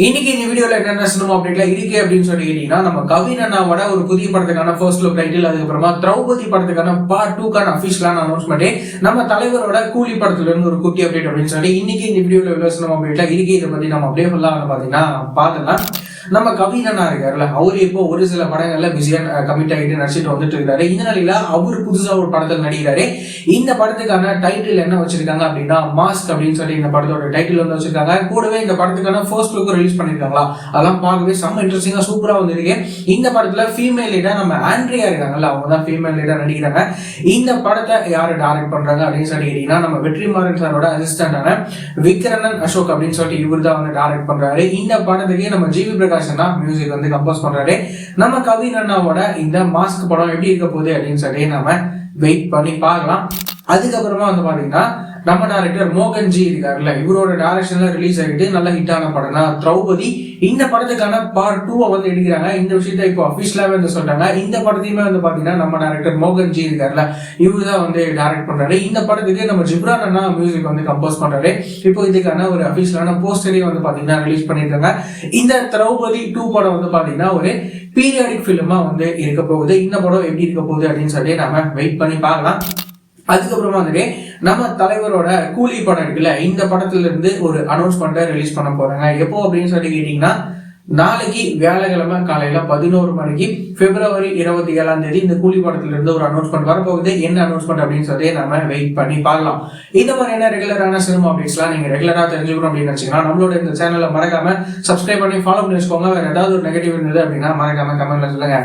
இன்னைக்கு இந்த வீடியோல என்னென்ன சினிமா அப்டேட்ல இருக்கு அப்படின்னு சொல்லி கேட்டீங்கன்னா, நம்ம கவின் அண்ணாவோட ஒரு புதிய படத்துக்கான ஃபர்ஸ்ட் லுக் டைட்டில், அதுக்கப்புறமா திரௌபதி படத்துக்கான பார்ட் 2க்கான அபிஷியலான அனௌன்ஸ்மெண்ட், நம்ம தலைவரோட கூலி படத்துல இருந்து ஒரு குட்டி அப்டேட் அப்படின்னு சொல்லி இன்னைக்கு இந்த வீடியோல உள்ள சினிமா அப்டேட்ல இருக்கு. இதை பத்தி நம்ம அப்படியே ஃபுல்லா பாத்தீங்கன்னா பாத்துக்கலாம். நம்ம கவின் அண்ணா இருக்காருல்ல, அவரு இப்போ ஒரு சில படங்கள்ல பிஸியா கமிட் ஆகிட்டு நடிச்சிட்டு வந்துட்டு இருக்காரு. இந்த நிலையில அவர் புதுசா ஒரு படத்தில் நடிக்கிறாரு. இந்த படத்துக்கான டைட்டில் என்ன வச்சிருக்காங்க அப்படின்னா, மாஸ்க் அப்படின்னு சொல்லி இந்த படத்தோட டைட்டில் வந்து வச்சிருக்காங்க. கூடவே இந்த படத்துக்கான ஃபர்ஸ்ட் லுக் ரிலீஸ் பண்ணிருக்காங்களா, அதெல்லாம் பார்க்கவே செம்ம இன்ட்ரெஸ்டிங்கா சூப்பரா வந்திருக்கு. இந்த படத்துல ஃபீமேல் லீடா நம்ம ஆண்ட்ரியா இருக்காங்கல்ல, அவங்க தான் ஃபீமேல் லீடா நடிக்கிறாங்க. இந்த படத்தை யாரு டைரக்ட் பண்றாங்க அப்படின்னு சொல்லி கேட்டீங்கன்னா, நம்ம வெற்றிமாறன் சாரோட அசிஸ்டன்டான விக்ரமன் அசோக் அப்படின்னு சொல்லிட்டு இவர் தான் வந்து டைரக்ட் பண்றாரு. இந்த படத்துக்கு நம்ம ஜிவி பிரகாஷ் மியூசிக் வந்து கம்போஸ் பண்றாரு. நம்ம கவின் அண்ணாவோட இந்த மாஸ்க் படம் எப்படி இருக்க போகுது அப்படின்னு சொல்லி நம்ம வெயிட் பண்ணி பார்க்கலாம். அதுக்கப்புறமா வந்து பாத்தீங்கன்னா, நம்ம டைரக்டர் மோகன்ஜி இருக்காருல்ல, இவரோட டைரக்ஷன்ல ரிலீஸ் ஆகிட்டு நல்ல ஹிட்டான படம் தான் திரௌபதி. இந்த படத்துக்கான பார்ட் 2 வந்து எடுக்கிறாங்க. இந்த விஷயத்த இப்போ அபிஷியலாவே வந்து சொல்றாங்க. இந்த படத்தையுமே வந்து பாத்தீங்கன்னா, நம்ம டைரக்டர் மோகன்ஜி இருக்காருல்ல, இவரு தான் வந்து டைரக்ட் பண்றாரு. இந்த படத்துக்கு நம்ம ஜிப்ரான் அண்ணா மியூசிக் வந்து கம்போஸ் பண்றாரு. இப்போ இதுக்கான ஒரு அபிஷியலான போஸ்டரையும் வந்து பாத்தீங்கன்னா ரிலீஸ் பண்ணிருக்காங்க. இந்த திரௌபதி 2 படம் வந்து பாத்தீங்கன்னா ஒரு பீரியாடிக் பிலிமா வந்து இருக்க போகுது. இந்த படம் எப்படி இருக்க போகுது அப்படின்னு சொல்லி நாம வெயிட் பண்ணி பார்க்கலாம். அதுக்கப்புறமா வந்துட்டு நம்ம தலைவரோட கூலி படம் இருக்குல்ல, இந்த படத்துல இருந்து ஒரு அனௌன்ஸ்மெண்ட்டை ரிலீஸ் பண்ண போறாங்க. எப்போ அப்படின்னு சொல்லி கேட்டீங்கன்னா, நாளைக்கு வியாழக்கிழமை காலையில 11 மணிக்கு February 27 இந்த கூலி படத்துல இருந்து ஒரு அனௌன்ஸ்மெண்ட் வரப்போகுது. என்ன அனௌன்ஸ்மெண்ட் அப்படின்னு சொல்லி நம்ம வெயிட் பண்ணி பார்க்கலாம். இந்த மாதிரியான ரெகுலரான சினிமா அப்டேட்ஸ்லாம் நீங்க ரெகுலரா தெரிஞ்சுக்கணும் அப்படின்னு நினைச்சீங்கன்னா, நம்மளோட இந்த சேனலை மறக்காம சப்ஸ்கிரைப் பண்ணி ஃபாலோ பண்ணி வச்சுக்கோங்க. வேற ஏதாவது ஒரு நெகட்டிவ் இருந்தது அப்படின்னா மறக்காம கமெண்ட்ல சொல்லுங்க.